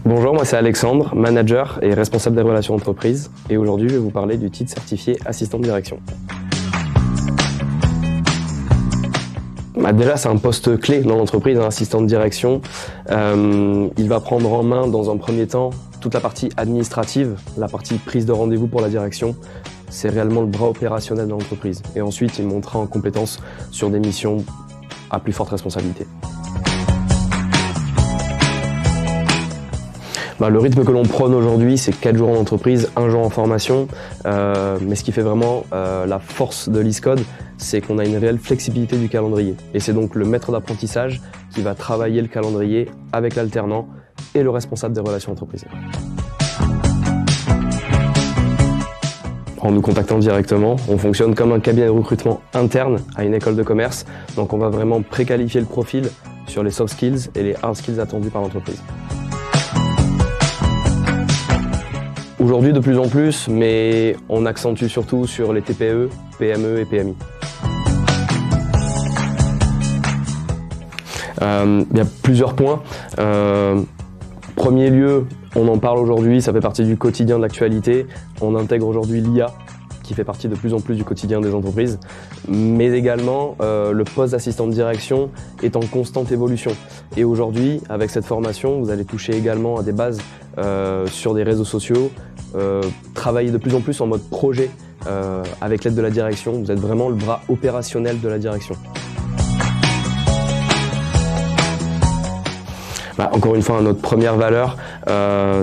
Bonjour, moi c'est Alexandre, manager et responsable des relations entreprises. Et aujourd'hui, je vais vous parler du titre certifié assistant de direction. Déjà, c'est un poste clé dans l'entreprise, un assistant de direction. Il va prendre en main, dans un premier temps, toute la partie administrative, la partie prise de rendez-vous pour la direction. C'est réellement le bras opérationnel de l'entreprise. Et ensuite, il montera en compétences sur des missions à plus forte responsabilité. Le rythme que l'on prône aujourd'hui, c'est 4 jours en entreprise, 1 jour en formation. Mais ce qui fait vraiment la force de l'ISCODE, c'est qu'on a une réelle flexibilité du calendrier. Et c'est donc le maître d'apprentissage qui va travailler le calendrier avec l'alternant et le responsable des relations entreprises. En nous contactant directement, on fonctionne comme un cabinet de recrutement interne à une école de commerce. Donc on va vraiment préqualifier le profil sur les soft skills et les hard skills attendus par l'entreprise. Aujourd'hui de plus en plus, mais on accentue surtout sur les TPE, PME et PMI. Il y a plusieurs points. Premier lieu, on en parle aujourd'hui, ça fait partie du quotidien de l'actualité. On intègre aujourd'hui l'IA qui fait partie de plus en plus du quotidien des entreprises. Mais également, le poste d'assistant de direction est en constante évolution. Et aujourd'hui, avec cette formation, vous allez toucher également à des bases sur des réseaux sociaux, travailler de plus en plus en mode projet avec l'aide de la direction. Vous êtes vraiment le bras opérationnel de la direction. Encore une fois, notre première valeur,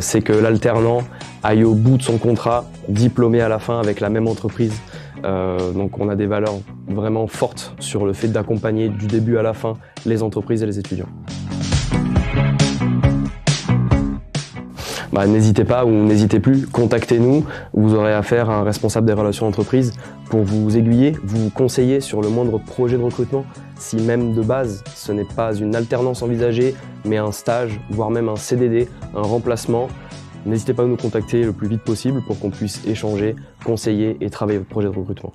c'est que l'alternant aille au bout de son contrat, diplômé à la fin avec la même entreprise. Donc on a des valeurs vraiment fortes sur le fait d'accompagner du début à la fin les entreprises et les étudiants. N'hésitez pas ou n'hésitez plus, contactez-nous. Vous aurez affaire à un responsable des relations entreprises pour vous aiguiller, vous conseiller sur le moindre projet de recrutement. Si même de base, ce n'est pas une alternance envisagée, mais un stage, voire même un CDD, un remplacement, n'hésitez pas à nous contacter le plus vite possible pour qu'on puisse échanger, conseiller et travailler votre projet de recrutement.